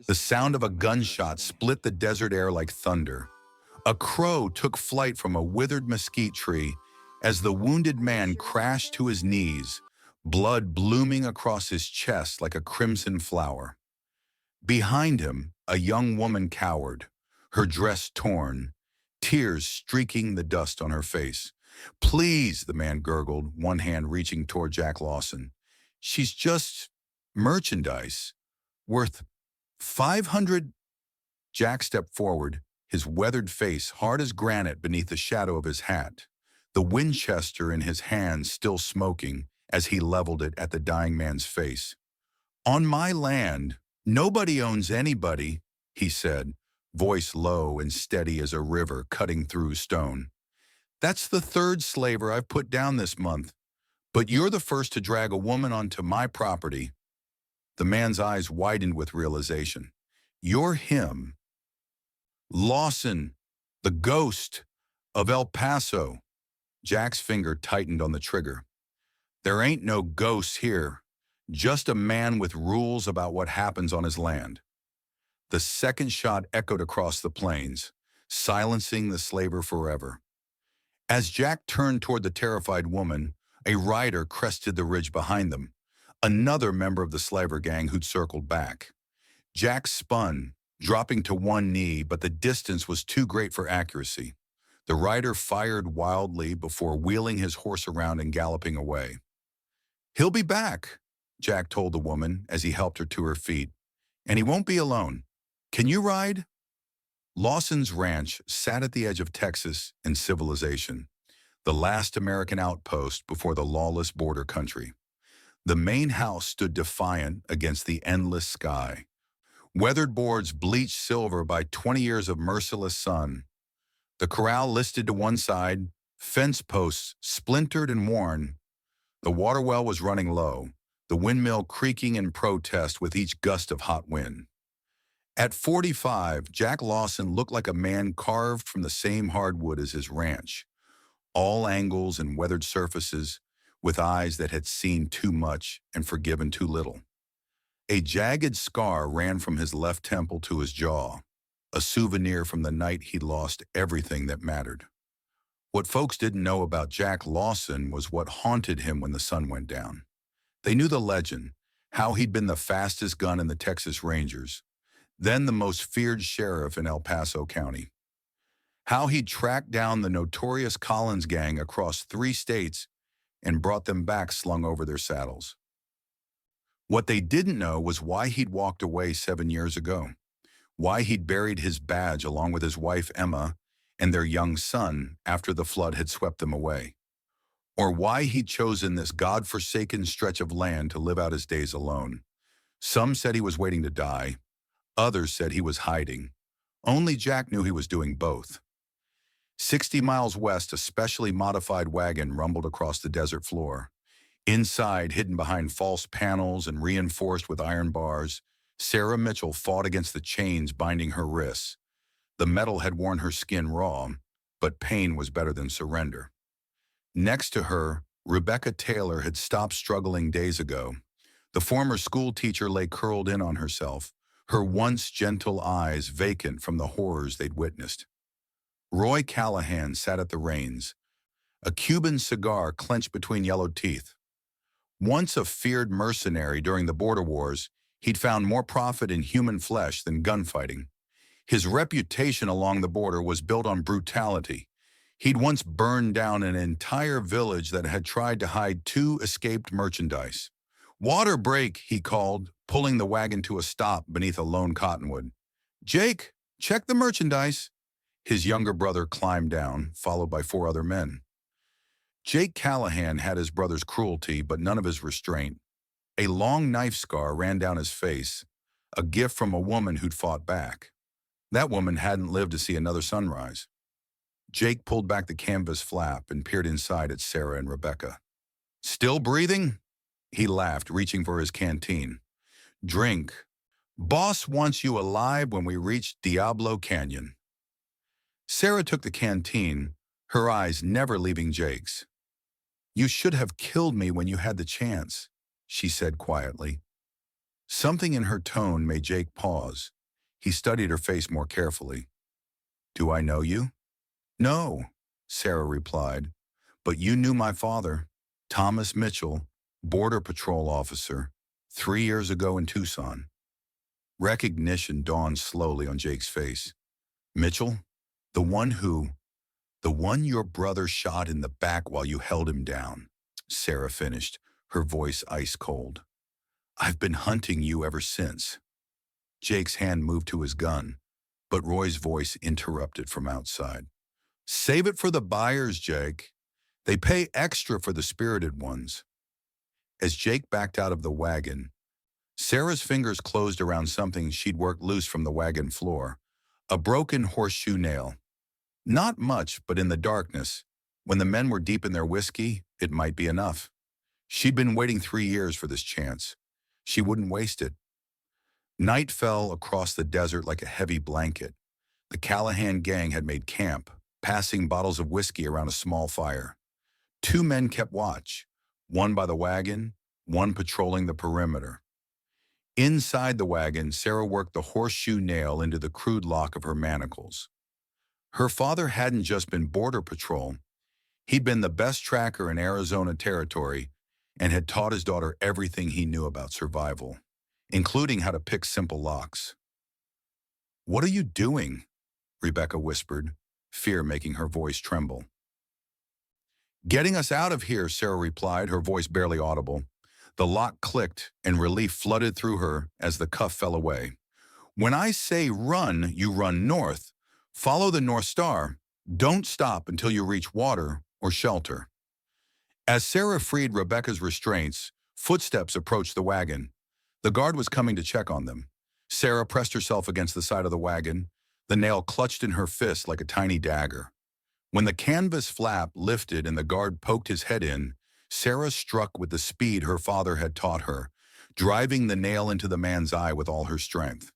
The sound of a gunshot split the desert air like thunder. A crow took flight from a withered mesquite tree as the wounded man crashed to his knees, blood blooming across his chest like a crimson flower. Behind him, a young woman cowered, her dress torn, tears streaking the dust on her face. "Please," the man gurgled, one hand reaching toward Jack Lawson. "She's just merchandise, worth 500." Jack stepped forward, his weathered face hard as granite beneath the shadow of his hat, the Winchester in his hand still smoking as he leveled it at the dying man's face. "On my land, nobody owns anybody," he said, voice low and steady as a river cutting through stone. "That's the third slaver I've put down this month, but you're the first to drag a woman onto my property." The man's eyes widened with realization. "You're him. Lawson, the ghost of El Paso." Jack's finger tightened on the trigger. "There ain't no ghosts here, just a man with rules about what happens on his land." The second shot echoed across the plains, silencing the slaver forever. As Jack turned toward the terrified woman, a rider crested the ridge behind them, another member of the slaver gang who'd circled back. Jack spun, dropping to one knee, but the distance was too great for accuracy. The rider fired wildly before wheeling his horse around and galloping away. "He'll be back," Jack told the woman as he helped her to her feet. "And he won't be alone. Can you ride?" Lawson's ranch sat at the edge of Texas and civilization, the last American outpost before the lawless border country. The main house stood defiant against the endless sky. Weathered boards bleached silver by 20 years of merciless sun. The corral listed to one side, fence posts splintered and worn. The water well was running low, the windmill creaking in protest with each gust of hot wind. At 45, Jack Lawson looked like a man carved from the same hardwood as his ranch, all angles and weathered surfaces, with eyes that had seen too much and forgiven too little. A jagged scar ran from his left temple to his jaw, a souvenir from the night he'd lost everything that mattered. What folks didn't know about Jack Lawson was what haunted him when the sun went down. They knew the legend, how he'd been the fastest gun in the Texas Rangers, then the most feared sheriff in El Paso County. How he'd tracked down the notorious Collins gang across 3 states and brought them back slung over their saddles. What they didn't know was why he'd walked away 7 years ago, why he'd buried his badge along with his wife Emma and their young son after the flood had swept them away, or why he'd chosen this God-forsaken stretch of land to live out his days alone. Some said he was waiting to die, others said he was hiding. Only Jack knew he was doing both. 60 miles west, a specially modified wagon rumbled across the desert floor. Inside, hidden behind false panels and reinforced with iron bars, Sarah Mitchell fought against the chains binding her wrists. The metal had worn her skin raw, but pain was better than surrender. Next to her, Rebecca Taylor had stopped struggling days ago. The former school teacher lay curled in on herself, her once gentle eyes vacant from the horrors they'd witnessed. Roy Callahan sat at the reins, a Cuban cigar clenched between yellow teeth. Once a feared mercenary during the border wars, he'd found more profit in human flesh than gunfighting. His reputation along the border was built on brutality. He'd once burned down an entire village that had tried to hide 2 escaped merchandise. "Water break," he called, pulling the wagon to a stop beneath a lone cottonwood. "Jake, check the merchandise." His younger brother climbed down, followed by 4 other men. Jake Callahan had his brother's cruelty, but none of his restraint. A long knife scar ran down his face, a gift from a woman who'd fought back. That woman hadn't lived to see another sunrise. Jake pulled back the canvas flap and peered inside at Sarah and Rebecca. "Still breathing?" He laughed, reaching for his canteen. "Drink. Boss wants you alive when we reach Diablo Canyon." Sarah took the canteen, her eyes never leaving Jake's. "You should have killed me when you had the chance," she said quietly. Something in her tone made Jake pause. He studied her face more carefully. "Do I know you?" "No," Sarah replied, "but you knew my father, Thomas Mitchell, Border Patrol officer, 3 years ago in Tucson." Recognition dawned slowly on Jake's face. "Mitchell? The one who, the one your brother shot in the back while you held him down," Sarah finished, her voice ice cold. "I've been hunting you ever since." Jake's hand moved to his gun, but Roy's voice interrupted from outside. "Save it for the buyers, Jake. They pay extra for the spirited ones." As Jake backed out of the wagon, Sarah's fingers closed around something she'd worked loose from the wagon floor, a broken horseshoe nail. Not much, but in the darkness, when the men were deep in their whiskey, it might be enough. She'd been waiting 3 years for this chance. She wouldn't waste it. Night fell across the desert like a heavy blanket. The Callahan gang had made camp, passing bottles of whiskey around a small fire. 2 men kept watch, one by the wagon, one patrolling the perimeter. Inside the wagon, Sarah worked the horseshoe nail into the crude lock of her manacles. Her father hadn't just been Border Patrol. He'd been the best tracker in Arizona territory and had taught his daughter everything he knew about survival, including how to pick simple locks. "What are you doing?" Rebecca whispered, fear making her voice tremble. "Getting us out of here," Sarah replied, her voice barely audible. The lock clicked and relief flooded through her as the cuff fell away. "When I say run, you run north. Follow the North Star. Don't stop until you reach water or shelter." As Sarah freed Rebecca's restraints, footsteps approached the wagon. The guard was coming to check on them. Sarah pressed herself against the side of the wagon, the nail clutched in her fist like a tiny dagger. When the canvas flap lifted and the guard poked his head in, Sarah struck with the speed her father had taught her, driving the nail into the man's eye with all her strength.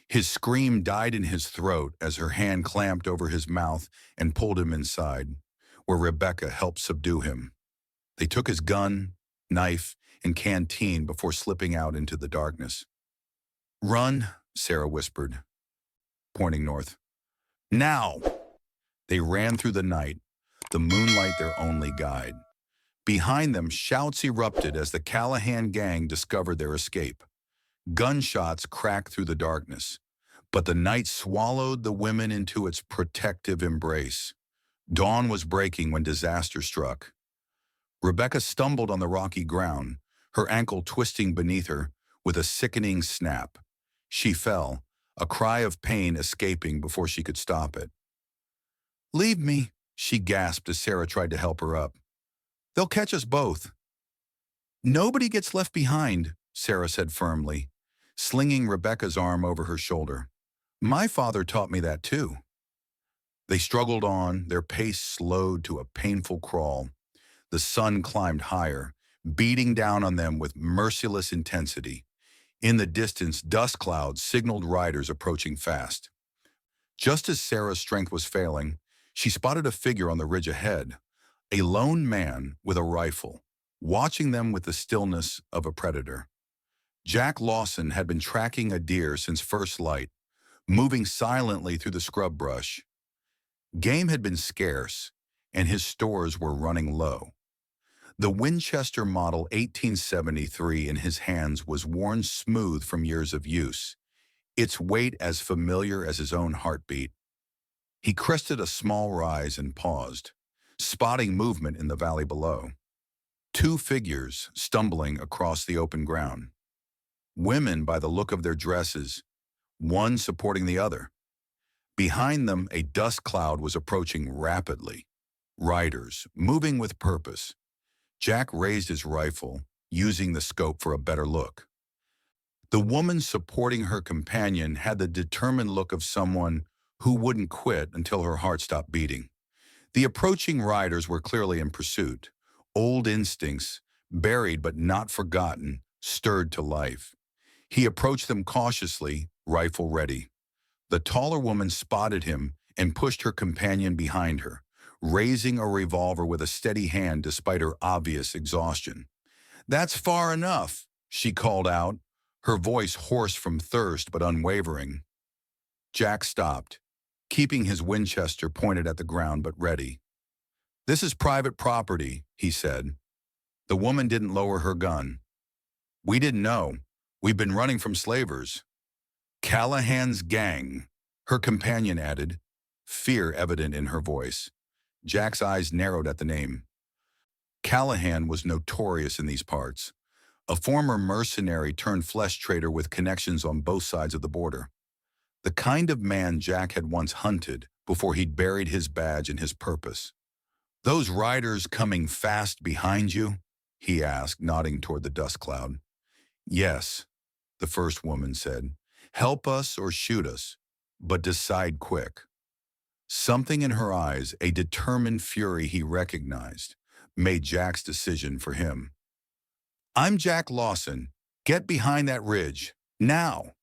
His scream died in his throat as her hand clamped over his mouth and pulled him inside, where Rebecca helped subdue him. They took his gun, knife, and canteen before slipping out into the darkness. "Run," Sarah whispered, pointing north. "Now!" They ran through the night, the moonlight their only guide. Behind them, shouts erupted as the Callahan gang discovered their escape. Gunshots cracked through the darkness, but the night swallowed the women into its protective embrace. Dawn was breaking when disaster struck. Rebecca stumbled on the rocky ground, her ankle twisting beneath her with a sickening snap. She fell, a cry of pain escaping before she could stop it. "Leave me," she gasped as Sarah tried to help her up. "They'll catch us both." "Nobody gets left behind," Sarah said firmly, slinging Rebecca's arm over her shoulder. "My father taught me that too." They struggled on, their pace slowed to a painful crawl. The sun climbed higher, beating down on them with merciless intensity. In the distance, dust clouds signaled riders approaching fast. Just as Sarah's strength was failing, she spotted a figure on the ridge ahead, a lone man with a rifle, watching them with the stillness of a predator. Jack Lawson had been tracking a deer since first light, moving silently through the scrub brush. Game had been scarce, and his stores were running low. The Winchester Model 1873 in his hands was worn smooth from years of use, its weight as familiar as his own heartbeat. He crested a small rise and paused, spotting movement in the valley below. 2 figures stumbling across the open ground. Women by the look of their dresses, one supporting the other. Behind them, a dust cloud was approaching rapidly. Riders, moving with purpose. Jack raised his rifle, using the scope for a better look. The woman supporting her companion had the determined look of someone who wouldn't quit until her heart stopped beating. The approaching riders were clearly in pursuit. Old instincts, buried but not forgotten, stirred to life. He approached them cautiously, rifle ready. The taller woman spotted him and pushed her companion behind her, raising a revolver with a steady hand despite her obvious exhaustion. "That's far enough," she called out, her voice hoarse from thirst but unwavering. Jack stopped, keeping his Winchester pointed at the ground but ready. "This is private property," he said. The woman didn't lower her gun. "We didn't know. We've been running from slavers." "Callahan's gang," her companion added, fear evident in her voice. Jack's eyes narrowed at the name. Callahan was notorious in these parts, a former mercenary turned flesh trader with connections on both sides of the border. The kind of man Jack had once hunted before he'd buried his badge and his purpose. "Those riders coming fast behind you?" he asked, nodding toward the dust cloud. "Yes," the first woman said. "Help us or shoot us, but decide quick." Something in her eyes, a determined fury he recognized, made Jack's decision for him. "I'm Jack Lawson. Get behind that ridge, now."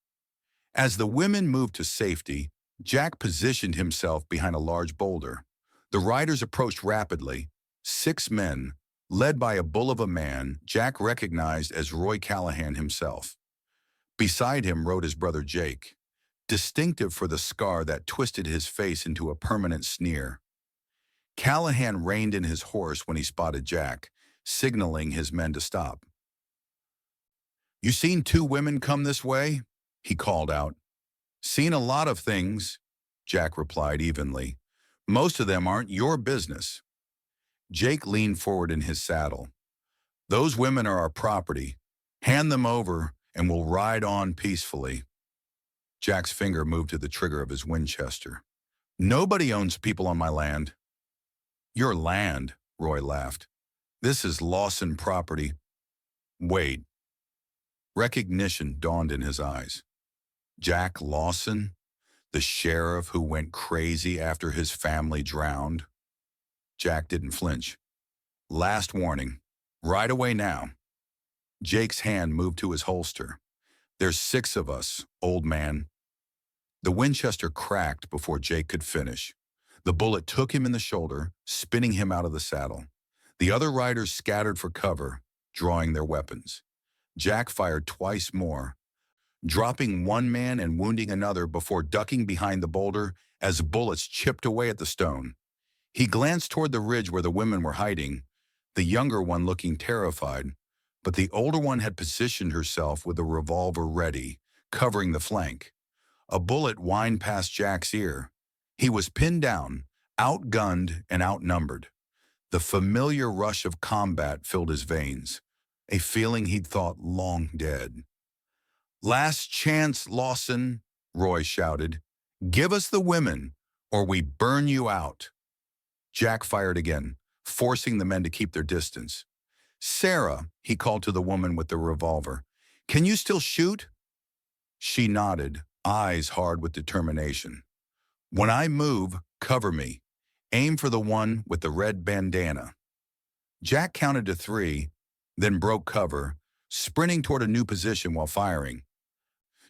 As the women moved to safety, Jack positioned himself behind a large boulder. The riders approached rapidly. 6 men, led by a bull of a man Jack recognized as Roy Callahan himself. Beside him rode his brother Jake, distinctive for the scar that twisted his face into a permanent sneer. Callahan reined in his horse when he spotted Jack, signaling his men to stop. "You seen 2 women come this way?" he called out. "Seen a lot of things," Jack replied evenly. "Most of them aren't your business." Jake leaned forward in his saddle. "Those women are our property. Hand them over and we'll ride on peacefully." Jack's finger moved to the trigger of his Winchester. "Nobody owns people on my land." "Your land," Roy laughed. "This is Lawson property." "Wait." Recognition dawned in his eyes. Jack Lawson, the sheriff who went crazy after his family drowned? Jack didn't flinch. "Last warning. Right away now." Jake's hand moved to his holster. "There's 6 of us, old man." The Winchester cracked before Jake could finish. The bullet took him in the shoulder, spinning him out of the saddle. The other riders scattered for cover, drawing their weapons. Jack fired twice more, dropping one man and wounding another before ducking behind the boulder as bullets chipped away at the stone. He glanced toward the ridge where the women were hiding, the younger one looking terrified, but the older one had positioned herself with a revolver ready, covering the flank. A bullet whined past Jack's ear. He was pinned down, outgunned and outnumbered. The familiar rush of combat filled his veins, a feeling he'd thought long dead. "Last chance, Lawson," Roy shouted. "Give us the women, or we burn you out." Jack fired again, forcing the men to keep their distance. "Sarah," he called to the woman with the revolver, "can you still shoot?" She nodded, eyes hard with determination. "When I move, cover me. Aim for the one with the red bandana." Jack counted to 3, then broke cover, sprinting toward a new position while firing.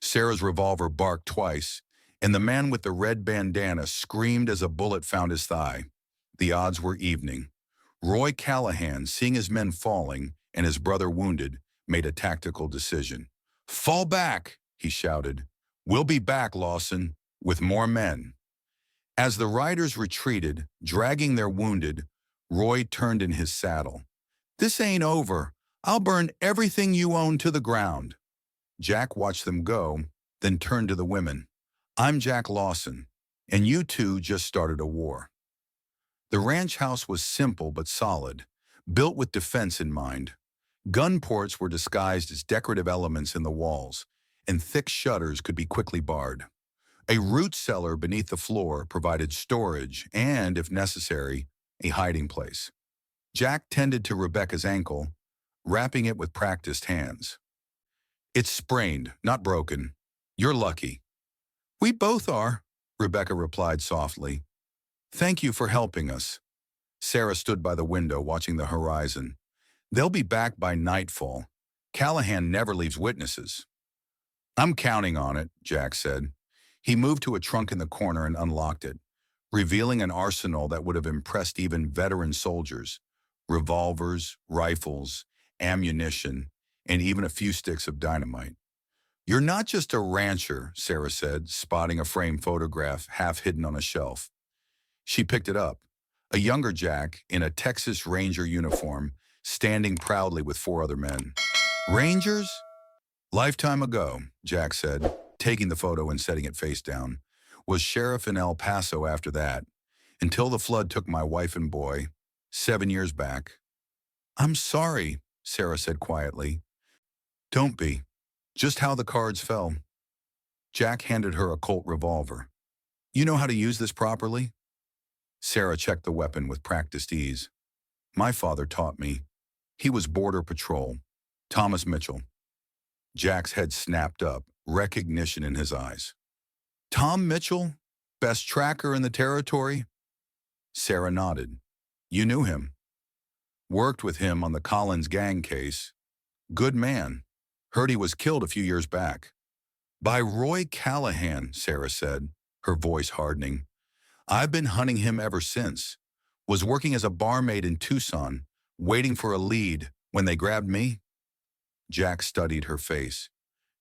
Sarah's revolver barked twice, and the man with the red bandana screamed as a bullet found his thigh. The odds were evening. Roy Callahan, seeing his men falling and his brother wounded, made a tactical decision. "Fall back," he shouted. "We'll be back, Lawson, with more men." As the riders retreated, dragging their wounded, Roy turned in his saddle. "This ain't over. I'll burn everything you own to the ground." Jack watched them go, then turned to the women. "I'm Jack Lawson, and you 2 just started a war." The ranch house was simple but solid, built with defense in mind. Gun ports were disguised as decorative elements in the walls, and thick shutters could be quickly barred. A root cellar beneath the floor provided storage and, if necessary, a hiding place. Jack tended to Rebecca's ankle, wrapping it with practiced hands. "It's sprained, not broken. You're lucky." "We both are," Rebecca replied softly. "Thank you for helping us." Sarah stood by the window watching the horizon. "They'll be back by nightfall. Callahan never leaves witnesses." "I'm counting on it," Jack said. He moved to a trunk in the corner and unlocked it, revealing an arsenal that would have impressed even veteran soldiers: revolvers, rifles, ammunition, and even a few sticks of dynamite. You're not just a rancher, Sarah said, spotting a framed photograph half hidden on a shelf. She picked it up. A younger Jack, in a Texas Ranger uniform, standing proudly with four other men. Rangers? Lifetime ago, Jack said, taking the photo and setting it face down. Was sheriff in El Paso after that, until the flood took my wife and boy, 7 years back. I'm sorry, Sarah said quietly. Don't be. Just how the cards fell. Jack handed her a Colt revolver. You know how to use this properly? Sarah checked the weapon with practiced ease. My father taught me. He was Border Patrol. Thomas Mitchell. Jack's head snapped up, recognition in his eyes. Tom Mitchell? Best tracker in the territory? Sarah nodded. You knew him. Worked with him on the Collins gang case. Good man. Heard he was killed a few years back. By Roy Callahan, Sarah said, her voice hardening. I've been hunting him ever since. Was working as a barmaid in Tucson, waiting for a lead when they grabbed me. Jack studied her face.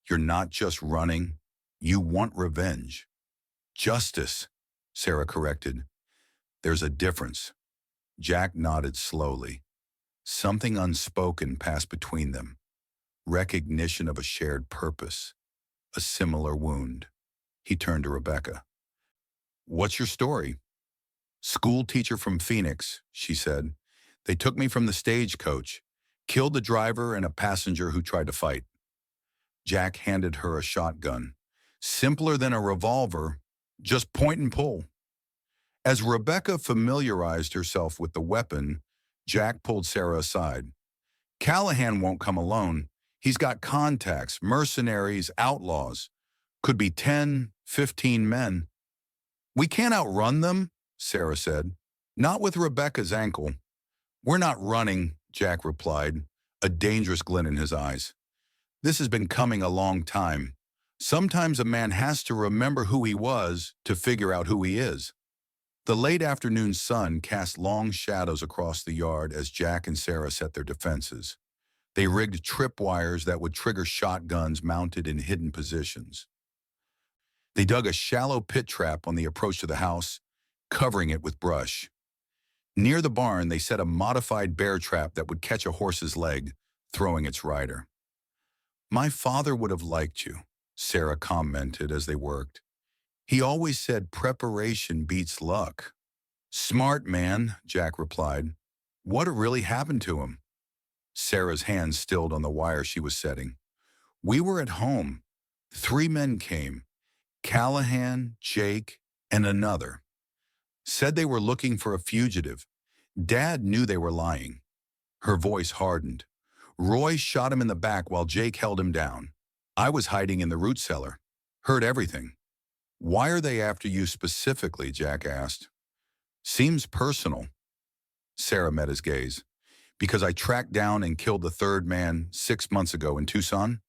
You're not just running. You want revenge. Justice, Sarah corrected. There's a difference. Jack nodded slowly. Something unspoken passed between them. Recognition of a shared purpose. A similar wound. He turned to Rebecca. What's your story? School teacher from Phoenix, she said. They took me from the stagecoach, killed the driver and a passenger who tried to fight. Jack handed her a shotgun. Simpler than a revolver, just point and pull. As Rebecca familiarized herself with the weapon, Jack pulled Sarah aside. Callahan won't come alone. He's got contacts, mercenaries, outlaws. Could be 10, 15 men. We can't outrun them, Sarah said. Not with Rebecca's ankle. We're not running, Jack replied, a dangerous glint in his eyes. This has been coming a long time. Sometimes a man has to remember who he was to figure out who he is. The late afternoon sun cast long shadows across the yard as Jack and Sarah set their defenses. They rigged tripwires that would trigger shotguns mounted in hidden positions. They dug a shallow pit trap on the approach to the house, covering it with brush. Near the barn, they set a modified bear trap that would catch a horse's leg, throwing its rider. My father would have liked you, Sarah commented as they worked. He always said preparation beats luck. Smart man, Jack replied. What really happened to him? Sarah's hands stilled on the wire she was setting. We were at home. 3 men came. Callahan, Jake, and another. Said they were looking for a fugitive. Dad knew they were lying. Her voice hardened. Roy shot him in the back while Jake held him down. I was hiding in the root cellar. Heard everything. Why are they after you specifically? Jack asked. Seems personal. Sarah met his gaze. Because I tracked down and killed the 3rd man 6 months ago in Tucson?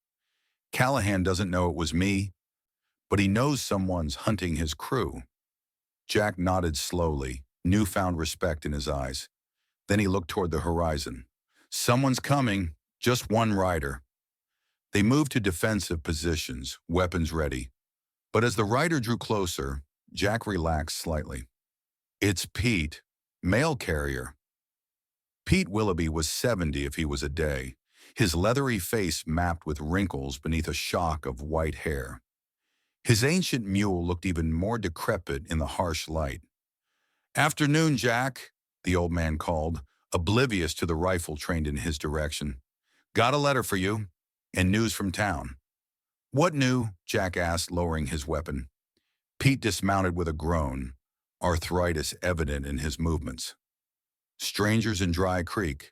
Callahan doesn't know it was me, but he knows someone's hunting his crew. Jack nodded slowly, newfound respect in his eyes. Then he looked toward the horizon. Someone's coming, just one rider. They moved to defensive positions, weapons ready. But as the rider drew closer, Jack relaxed slightly. It's Pete, mail carrier. Pete Willoughby was 70 if he was a day, his leathery face mapped with wrinkles beneath a shock of white hair. His ancient mule looked even more decrepit in the harsh light. Afternoon, Jack, the old man called, oblivious to the rifle trained in his direction. Got a letter for you, and news from town. What new? Jack asked, lowering his weapon. Pete dismounted with a groan, arthritis evident in his movements. Strangers in Dry Creek,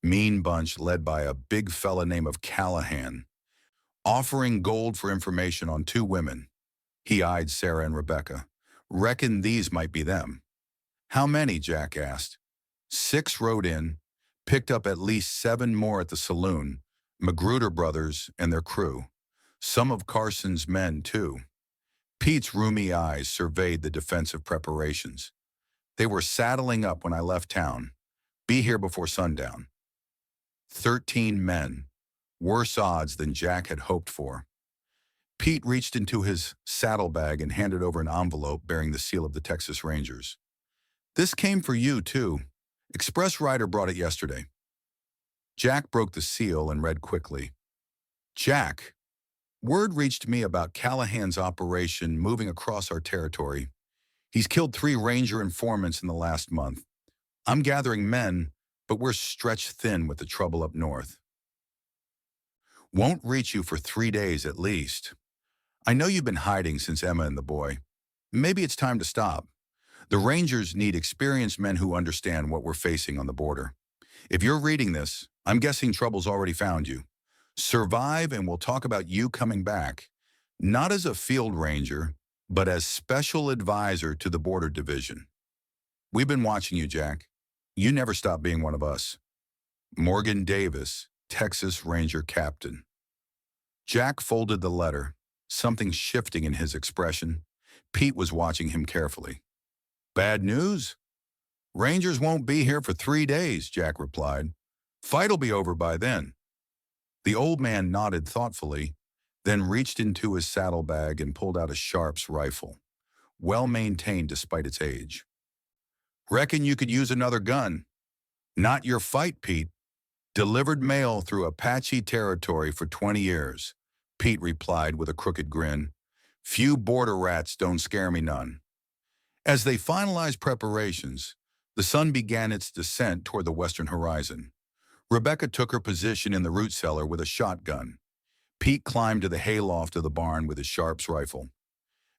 mean bunch led by a big fella named Callahan, offering gold for information on 2 women. He eyed Sarah and Rebecca. Reckon these might be them. How many? Jack asked. 6 rode in, picked up at least 7 more at the saloon, Magruder brothers and their crew. Some of Carson's men, too. Pete's roomy eyes surveyed the defensive preparations. They were saddling up when I left town. Be here before sundown. 13 men. Worse odds than Jack had hoped for. Pete reached into his saddlebag and handed over an envelope bearing the seal of the Texas Rangers. This came for you, too. Express Rider brought it yesterday. Jack broke the seal and read quickly. Jack, word reached me about Callahan's operation moving across our territory. He's killed 3 Ranger informants in the last month. I'm gathering men, but we're stretched thin with the trouble up north. Won't reach you for 3 days at least. I know you've been hiding since Emma and the boy. Maybe it's time to stop. The Rangers need experienced men who understand what we're facing on the border. If you're reading this, I'm guessing trouble's already found you. Survive and we'll talk about you coming back, not as a field ranger, but as special advisor to the border division. We've been watching you, Jack. You never stop being one of us. Morgan Davis, Texas Ranger Captain. Jack folded the letter, something shifting in his expression. Pete was watching him carefully. Bad news? Rangers won't be here for 3 days, Jack replied. Fight'll be over by then. The old man nodded thoughtfully, then reached into his saddlebag and pulled out a Sharps rifle, well maintained despite its age. Reckon you could use another gun. Not your fight, Pete. Delivered mail through Apache territory for 20 years, Pete replied with a crooked grin. Few border rats don't scare me none. As they finalized preparations, the sun began its descent toward the western horizon. Rebecca took her position in the root cellar with a shotgun. Pete climbed to the hayloft of the barn with his Sharps rifle.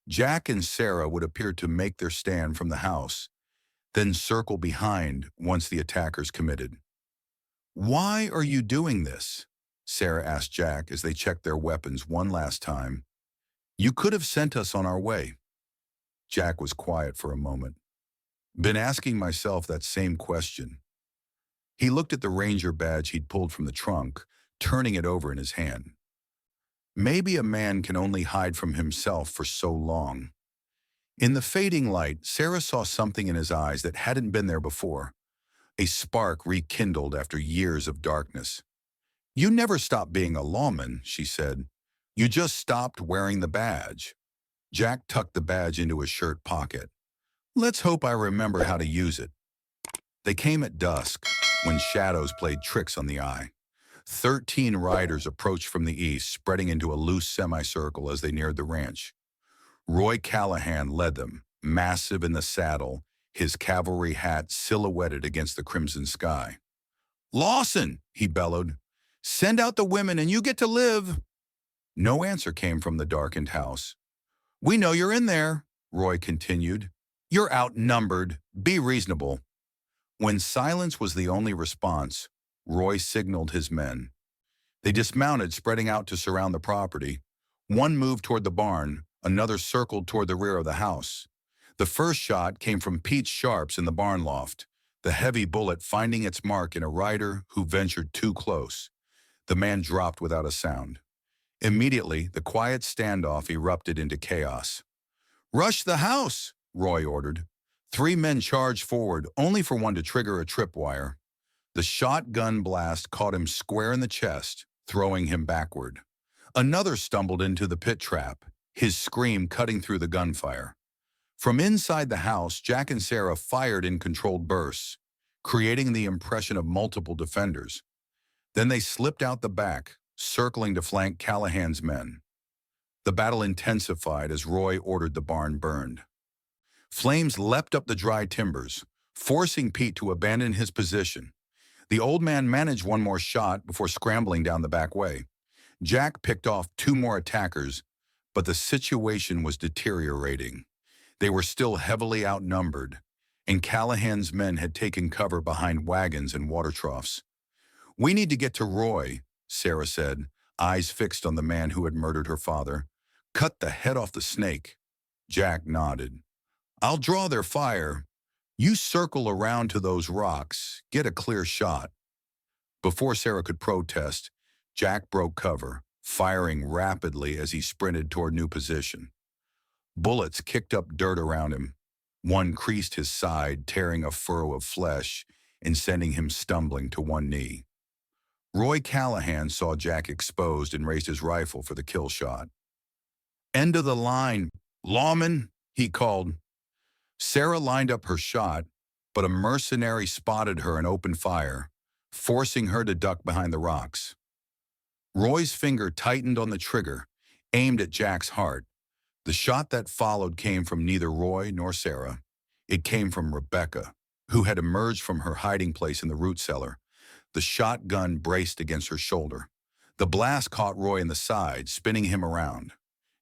Jack and Sarah would appear to make their stand from the house, then circle behind once the attackers committed. Why are you doing this? Sarah asked Jack as they checked their weapons one last time. You could have sent us on our way. Jack was quiet for a moment. Been asking myself that same question. He looked at the ranger badge he'd pulled from the trunk, turning it over in his hand. Maybe a man can only hide from himself for so long. In the fading light, Sarah saw something in his eyes that hadn't been there before. A spark rekindled after years of darkness. You never stopped being a lawman, she said. You just stopped wearing the badge. Jack tucked the badge into his shirt pocket. Let's hope I remember how to use it. They came at dusk, when shadows played tricks on the eye. 13 riders approached from the east, spreading into a loose semicircle as they neared the ranch. Roy Callahan led them, massive in the saddle, his cavalry hat silhouetted against the crimson sky. Lawson, he bellowed, send out the women and you get to live. No answer came from the darkened house. We know you're in there, Roy continued. You're outnumbered. Be reasonable. When silence was the only response, Roy signaled his men. They dismounted, spreading out to surround the property. One moved toward the barn, another circled toward the rear of the house. The first shot came from Pete Sharps in the barn loft, the heavy bullet finding its mark in a rider who ventured too close. The man dropped without a sound. Immediately, the quiet standoff erupted into chaos. Rush the house, Roy ordered. 3 men charged forward, only for one to trigger a tripwire. The shotgun blast caught him square in the chest, throwing him backward. Another stumbled into the pit trap, his scream cutting through the gunfire. From inside the house, Jack and Sarah fired in controlled bursts, creating the impression of multiple defenders. Then they slipped out the back, circling to flank Callahan's men. The battle intensified as Roy ordered the barn burned. Flames leapt up the dry timbers, forcing Pete to abandon his position. The old man managed one more shot before scrambling down the back way. Jack picked off 2 more attackers, but the situation was deteriorating. They were still heavily outnumbered, and Callahan's men had taken cover behind wagons and water troughs. We need to get to Roy, Sarah said, eyes fixed on the man who had murdered her father. Cut the head off the snake. Jack nodded. I'll draw their fire. You circle around to those rocks, get a clear shot. Before Sarah could protest, Jack broke cover, firing rapidly as he sprinted toward new position. Bullets kicked up dirt around him. One creased his side, tearing a furrow of flesh and sending him stumbling to one knee. Roy Callahan saw Jack exposed and raised his rifle for the kill shot. End of the line. Lawman, he called. Sarah lined up her shot, but a mercenary spotted her and opened fire, forcing her to duck behind the rocks. Roy's finger tightened on the trigger, aimed at Jack's heart. The shot that followed came from neither Roy nor Sarah. It came from Rebecca, who had emerged from her hiding place in the root cellar. The shotgun braced against her shoulder. The blast caught Roy in the side, spinning him around.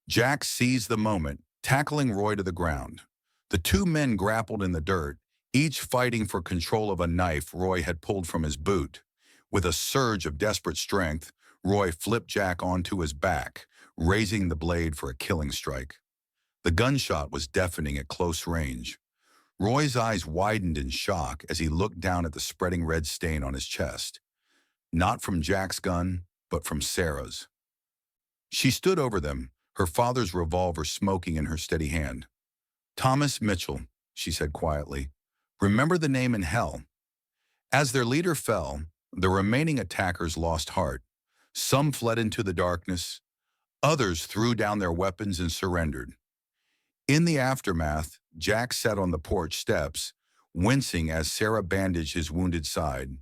Jack seized the moment, tackling Roy to the ground. The two men grappled in the dirt, each fighting for control of a knife Roy had pulled from his boot. With a surge of desperate strength, Roy flipped Jack onto his back, raising the blade for a killing strike. The gunshot was deafening at close range. Roy's eyes widened in shock as he looked down at the spreading red stain on his chest. Not from Jack's gun, but from Sarah's. She stood over them, her father's revolver smoking in her steady hand. "Thomas Mitchell," she said quietly. "Remember the name in hell." As their leader fell, the remaining attackers lost heart. Some fled into the darkness. Others threw down their weapons and surrendered. In the aftermath, Jack sat on the porch steps, wincing as Sarah bandaged his wounded side.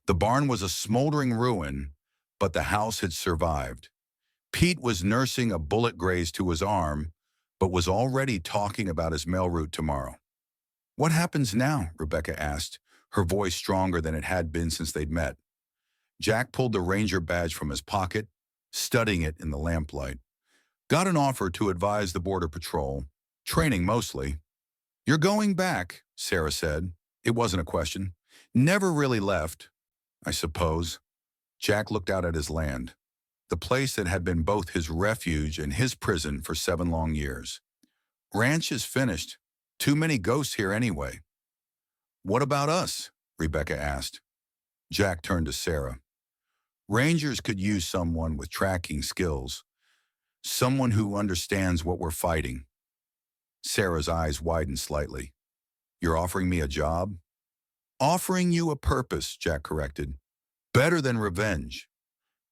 The barn was a smoldering ruin, but the house had survived. Pete was nursing a bullet graze to his arm, but was already talking about his mail route tomorrow. "What happens now?" Rebecca asked, her voice stronger than it had been since they'd met. Jack pulled the ranger badge from his pocket, studying it in the lamplight. "Got an offer to advise the Border Patrol. Training mostly." "You're going back," Sarah said. It wasn't a question. "Never really left, I suppose." Jack looked out at his land, the place that had been both his refuge and his prison for 7 long years. "Ranch is finished. Too many ghosts here anyway." "What about us?" Rebecca asked. Jack turned to Sarah. "Rangers could use someone with tracking skills, someone who understands what we're fighting." Sarah's eyes widened slightly. "You're offering me a job?" "Offering you a purpose," Jack corrected. "Better than revenge."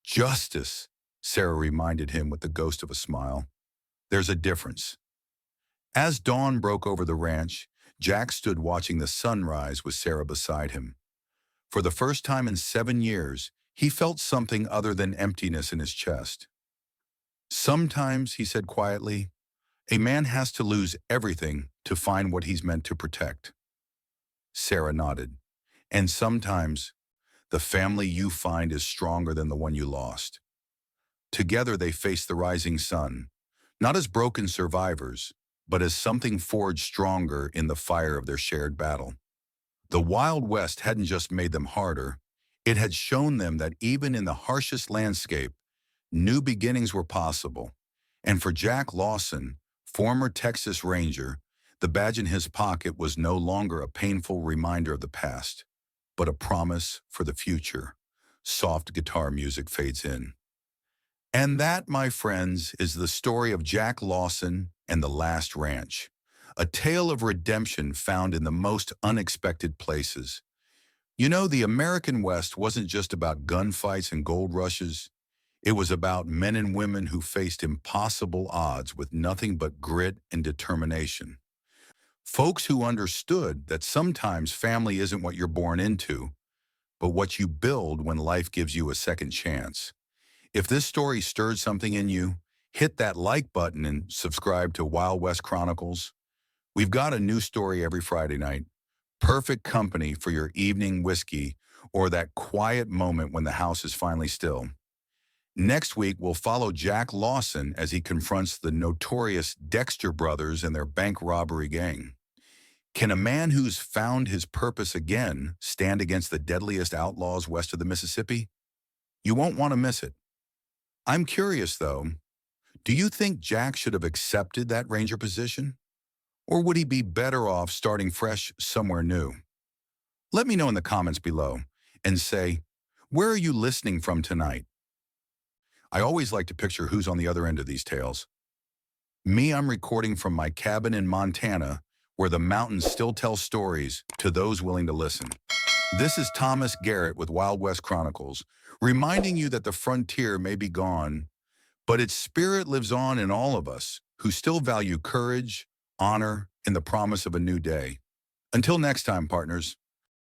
"Justice," Sarah reminded him with the ghost of a smile. "There's a difference." As dawn broke over the ranch, Jack stood watching the sunrise with Sarah beside him. For the first time in 7 years, he felt something other than emptiness in his chest. "Sometimes," he said quietly, "a man has to lose everything to find what he's meant to protect." Sarah nodded. "And sometimes, the family you find is stronger than the one you lost." Together they faced the rising sun, not as broken survivors, but as something forged stronger in the fire of their shared battle. The Wild West hadn't just made them harder, it had shown them that even in the harshest landscape, new beginnings were possible. And for Jack Lawson, former Texas Ranger, the badge in his pocket was no longer a painful reminder of the past, but a promise for the future. Soft guitar music fades in. And that, my friends, is the story of Jack Lawson and the Last Ranch, a tale of redemption found in the most unexpected places. You know, the American West wasn't just about gunfights and gold rushes. It was about men and women who faced impossible odds with nothing but grit and determination. Folks who understood that sometimes family isn't what you're born into, but what you build when life gives you a second chance. If this story stirred something in you, hit that like button and subscribe to Wild West Chronicles. We've got a new story every Friday night. Perfect company for your evening whiskey or that quiet moment when the house is finally still. Next week, we'll follow Jack Lawson as he confronts the notorious Dexter brothers and their bank robbery gang. Can a man who's found his purpose again stand against the deadliest outlaws west of the Mississippi? You won't want to miss it. I'm curious, though, do you think Jack should have accepted that ranger position? Or would he be better off starting fresh somewhere new? Let me know in the comments below and say, where are you listening from tonight? I always like to picture who's on the other end of these tales. Me, I'm recording from my cabin in Montana, where the mountains still tell stories to those willing to listen. This is Thomas Garrett with Wild West Chronicles, reminding you that the frontier may be gone, but its spirit lives on in all of us who still value courage, honor, and the promise of a new day. Until next time, partners.